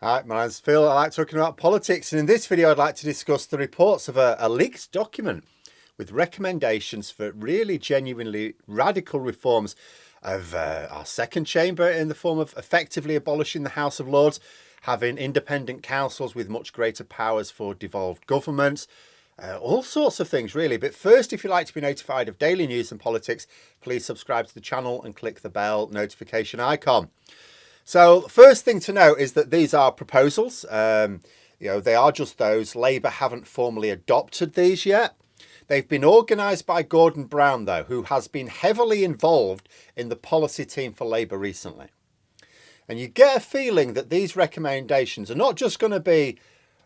Hi, my name's Phil. I like talking about politics, and in this video I'd like to discuss the reports of a leaked document with recommendations for really genuinely radical reforms of our second chamber in the form of effectively abolishing the House of Lords, having independent councils with much greater powers for devolved governments, all sorts of things really. But first, if you'd like to be notified of daily news and politics, please subscribe to the channel and click the bell notification icon. So the first thing to note is that these are proposals. They are just those. Labour haven't formally adopted these yet. They've been organised by Gordon Brown, though, who has been heavily involved in the policy team for Labour recently. And you get a feeling that these recommendations are not just going to be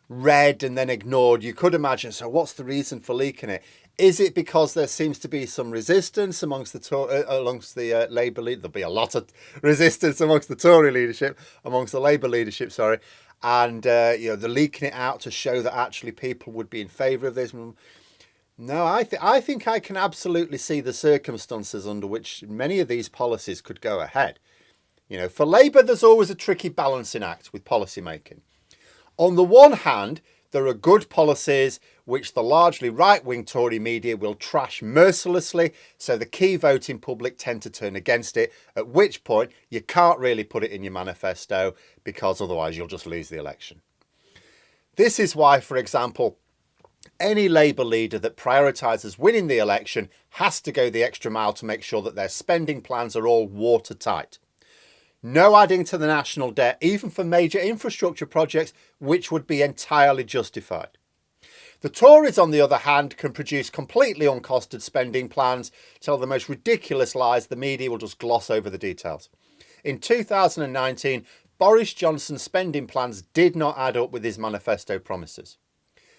read and then ignored. You could imagine, so what's the reason for leaking it? Is it because there seems to be some resistance amongst the Labour leadership? There'll be a lot of resistance amongst the Tory leadership, amongst the Labour leadership, sorry. And, they're leaking it out to show that actually people would be in favour of this. No, I think I can absolutely see the circumstances under which many of these policies could go ahead. For Labour, there's always a tricky balancing act with policy making. On the one hand, there are good policies which the largely right-wing Tory media will trash mercilessly, so the key voting public tend to turn against it, at which point you can't really put it in your manifesto because otherwise you'll just lose the election. This is why, for example, any Labour leader that prioritises winning the election has to go the extra mile to make sure that their spending plans are all watertight. No adding to the national debt, even for major infrastructure projects, which would be entirely justified. The Tories, on the other hand, can produce completely uncosted spending plans, tell the most ridiculous lies. The media will just gloss over the details. In 2019, Boris Johnson's spending plans did not add up with his manifesto promises.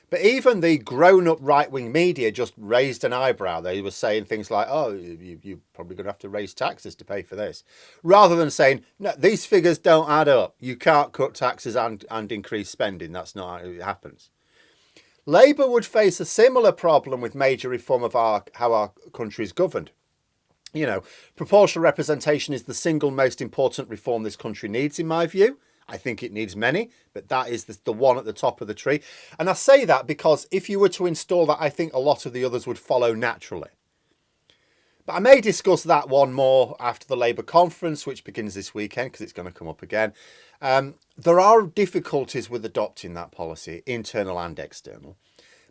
But even the grown-up right-wing media just raised an eyebrow. They were saying things like, oh, you're probably going to have to raise taxes to pay for this. Rather than saying, no, these figures don't add up. You can't cut taxes and increase spending. That's not how it happens. Labour would face a similar problem with major reform of how our country is governed. Proportional representation is the single most important reform this country needs, in my view. I think it needs many, but that is the one at the top of the tree. And I say that because if you were to install that, I think a lot of the others would follow naturally. But I may discuss that one more after the Labour conference, which begins this weekend, because it's going to come up again. There are difficulties with adopting that policy, internal and external.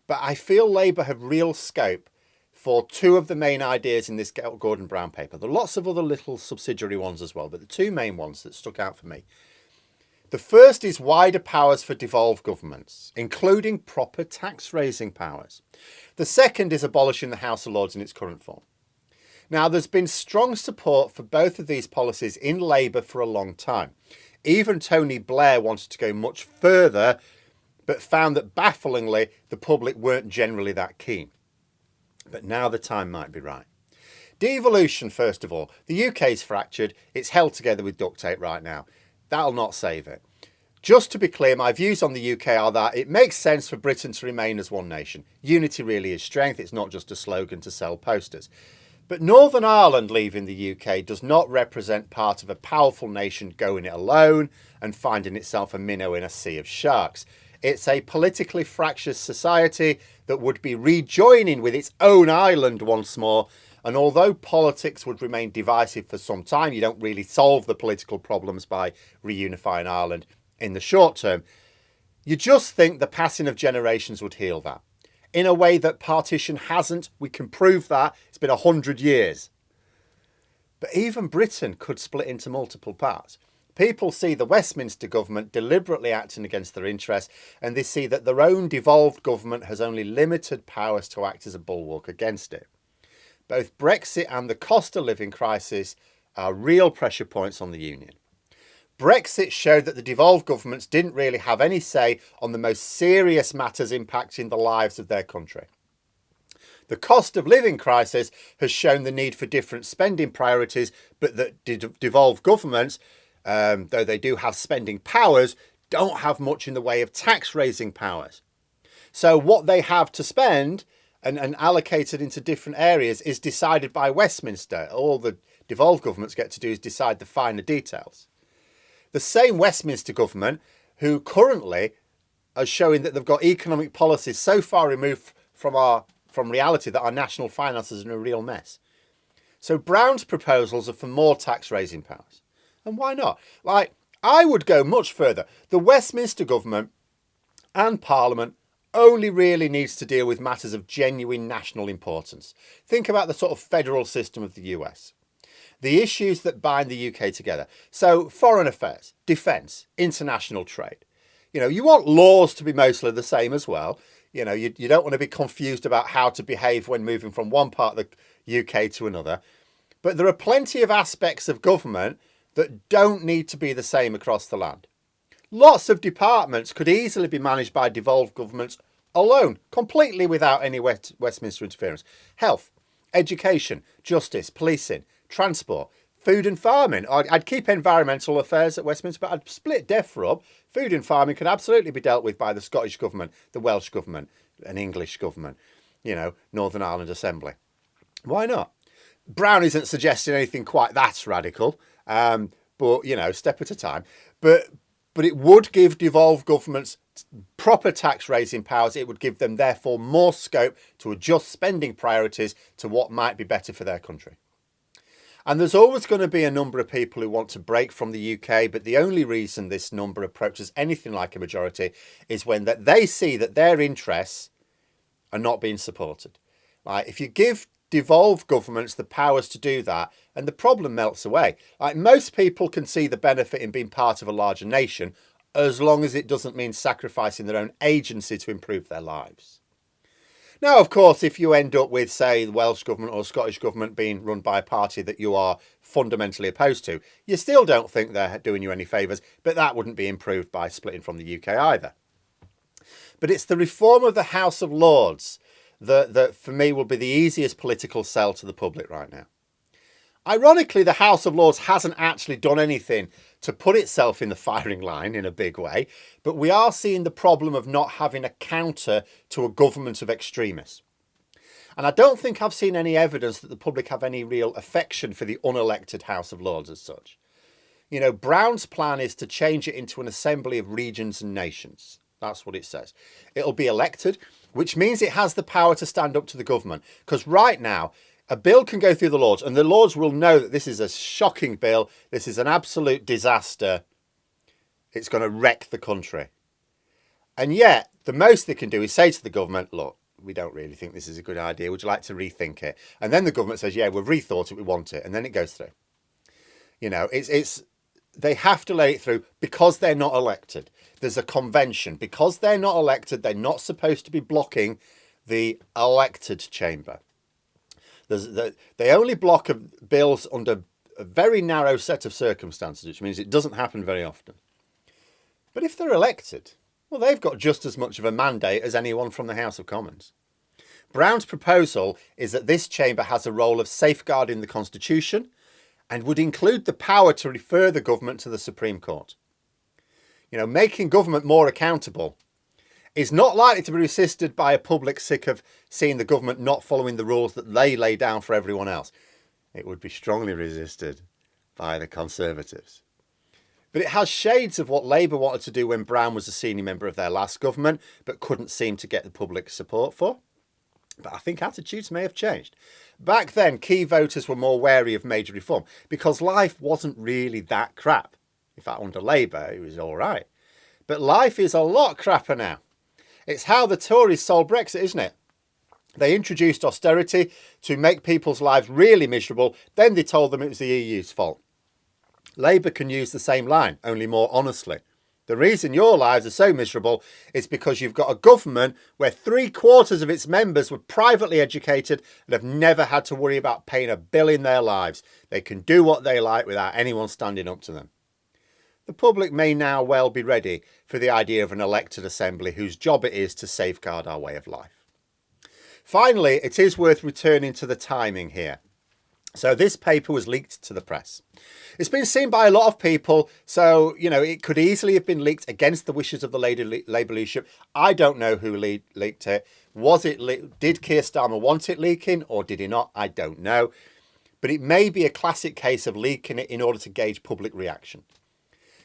But I feel Labour have real scope for two of the main ideas in this Gordon Brown paper. There are lots of other little subsidiary ones as well, but the two main ones that stuck out for me. The first is wider powers for devolved governments, including proper tax-raising powers. The second is abolishing the House of Lords in its current form. Now, there's been strong support for both of these policies in Labour for a long time. Even Tony Blair wanted to go much further, but found that bafflingly, the public weren't generally that keen. But now the time might be right. Devolution, first of all. The UK's fractured. It's held together with duct tape right now. That'll not save it. Just to be clear, my views on the UK are that it makes sense for Britain to remain as one nation. Unity really is strength. It's not just a slogan to sell posters. But Northern Ireland leaving the UK does not represent part of a powerful nation going it alone and finding itself a minnow in a sea of sharks. It's a politically fractious society that would be rejoining with its own island once more. And although politics would remain divisive for some time, you don't really solve the political problems by reunifying Ireland in the short term. You just think the passing of generations would heal that. In a way that partition hasn't. We can prove that. It's been 100 years. But even Britain could split into multiple parts. People see the Westminster government deliberately acting against their interests, and they see that their own devolved government has only limited powers to act as a bulwark against it. Both Brexit and the cost of living crisis are real pressure points on the union. Brexit showed that the devolved governments didn't really have any say on the most serious matters impacting the lives of their country. The cost of living crisis has shown the need for different spending priorities, but that devolved governments, though they do have spending powers, don't have much in the way of tax raising powers. So what they have to spend and allocated into different areas is decided by Westminster. All the devolved governments get to do is decide the finer details. The same Westminster government who currently are showing that they've got economic policies so far removed from reality that our national finances are in a real mess. So Brown's proposals are for more tax raising powers. And why not? Like, I would go much further. The Westminster government and Parliament only really needs to deal with matters of genuine national importance. Think about the sort of federal system of the US. The issues that bind the UK together. So foreign affairs, defence, international trade. You know, you want laws to be mostly the same as well. You know, you don't want to be confused about how to behave when moving from one part of the UK to another. But there are plenty of aspects of government that don't need to be the same across the land. Lots of departments could easily be managed by devolved governments alone, completely without any Westminster interference. Health, education, justice, policing, transport, food and farming. I'd keep environmental affairs at Westminster, but I'd split DEFRA up. Food and farming could absolutely be dealt with by the Scottish government, the Welsh government, an English government, you know, Northern Ireland Assembly. Why not? Brown isn't suggesting anything quite that radical, but, you know, step at a time. But it would give devolved governments proper tax raising powers. It would give them, therefore, more scope to adjust spending priorities to what might be better for their country. And there's always going to be a number of people who want to break from the UK, but the only reason this number approaches anything like a majority is when that they see that their interests are not being supported. Like, if you give devolved governments the powers to do that, and the problem melts away. Like, most people can see the benefit in being part of a larger nation, as long as it doesn't mean sacrificing their own agency to improve their lives. Now, of course, if you end up with, say, the Welsh government or Scottish government being run by a party that you are fundamentally opposed to, you still don't think they're doing you any favours, but that wouldn't be improved by splitting from the UK either. But it's the reform of the House of Lords that for me will be the easiest political sell to the public right now. Ironically, the House of Lords hasn't actually done anything to put itself in the firing line in a big way, but we are seeing the problem of not having a counter to a government of extremists. And I don't think I've seen any evidence that the public have any real affection for the unelected House of Lords as such. You know, Brown's plan is to change it into an assembly of regions and nations. That's what it says. It'll be elected, which means it has the power to stand up to the government. Because right now, a bill can go through the Lords, and the Lords will know that this is a shocking bill. This is an absolute disaster. It's going to wreck the country. And yet, the most they can do is say to the government, look, we don't really think this is a good idea. Would you like to rethink it? And then the government says, yeah, we've rethought it. We want it. And then it goes through. You know, they have to let it through because they're not elected. There's a convention. Because they're not elected, they're not supposed to be blocking the elected chamber. They only block bills under a very narrow set of circumstances, which means it doesn't happen very often. But if they're elected, well, they've got just as much of a mandate as anyone from the House of Commons. Brown's proposal is that this chamber has a role of safeguarding the Constitution and would include the power to refer the government to the Supreme Court. You know, making government more accountable is not likely to be resisted by a public sick of seeing the government not following the rules that they lay down for everyone else. It would be strongly resisted by the Conservatives. But it has shades of what Labour wanted to do when Brown was a senior member of their last government, but couldn't seem to get the public support for. But I think attitudes may have changed. Back then, key voters were more wary of major reform because life wasn't really that crap. In fact, under Labour, it was all right. But life is a lot crapper now. It's how the Tories sold Brexit, isn't it? They introduced austerity to make people's lives really miserable. Then they told them it was the EU's fault. Labour can use the same line, only more honestly. The reason your lives are so miserable is because you've got a government where 3/4 of its members were privately educated and have never had to worry about paying a bill in their lives. They can do what they like without anyone standing up to them. The public may now well be ready for the idea of an elected assembly whose job it is to safeguard our way of life. Finally, it is worth returning to the timing here. So this paper was leaked to the press. It's been seen by a lot of people, so, you know, it could easily have been leaked against the wishes of the Labour leadership. I don't know who leaked it. Did Keir Starmer want it leaking or did he not? I don't know. But it may be a classic case of leaking it in order to gauge public reaction.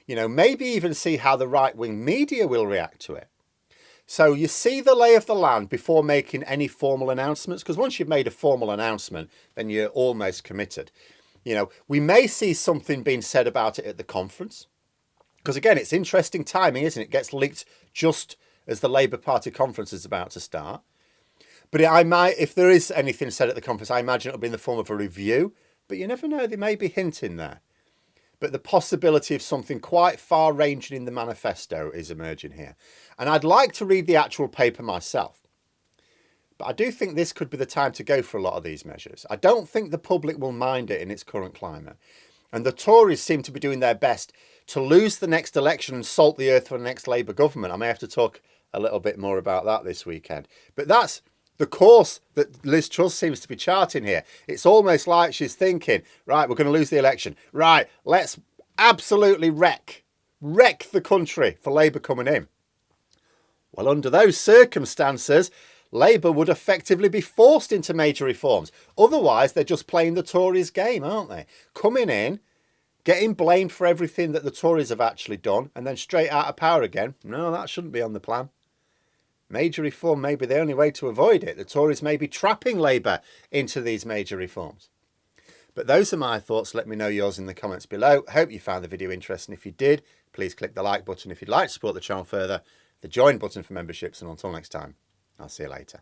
You know, maybe even see how the right-wing media will react to it. So you see the lay of the land before making any formal announcements, because once you've made a formal announcement, then you're almost committed. You know, we may see something being said about it at the conference, because again, it's interesting timing, isn't it? It gets leaked just as the Labour Party conference is about to start. But if there is anything said at the conference, I imagine it'll be in the form of a review, but you never know, they may be hinting there. But the possibility of something quite far-ranging in the manifesto is emerging here. And I'd like to read the actual paper myself. But I do think this could be the time to go for a lot of these measures. I don't think the public will mind it in its current climate. And the Tories seem to be doing their best to lose the next election and salt the earth for the next Labour government. I may have to talk a little bit more about that this weekend. But that's the course that Liz Truss seems to be charting here. It's almost like she's thinking, right, we're going to lose the election. Right, let's absolutely wreck the country for Labour coming in. Well, under those circumstances, Labour would effectively be forced into major reforms. Otherwise, they're just playing the Tories' game, aren't they? Coming in, getting blamed for everything that the Tories have actually done, and then straight out of power again. No, that shouldn't be on the plan. Major reform may be the only way to avoid it. The Tories may be trapping Labour into these major reforms. But those are my thoughts. Let me know yours in the comments below. Hope you found the video interesting. If you did, please click the like button. If you'd like to support the channel further, the join button for memberships. And until next time, I'll see you later.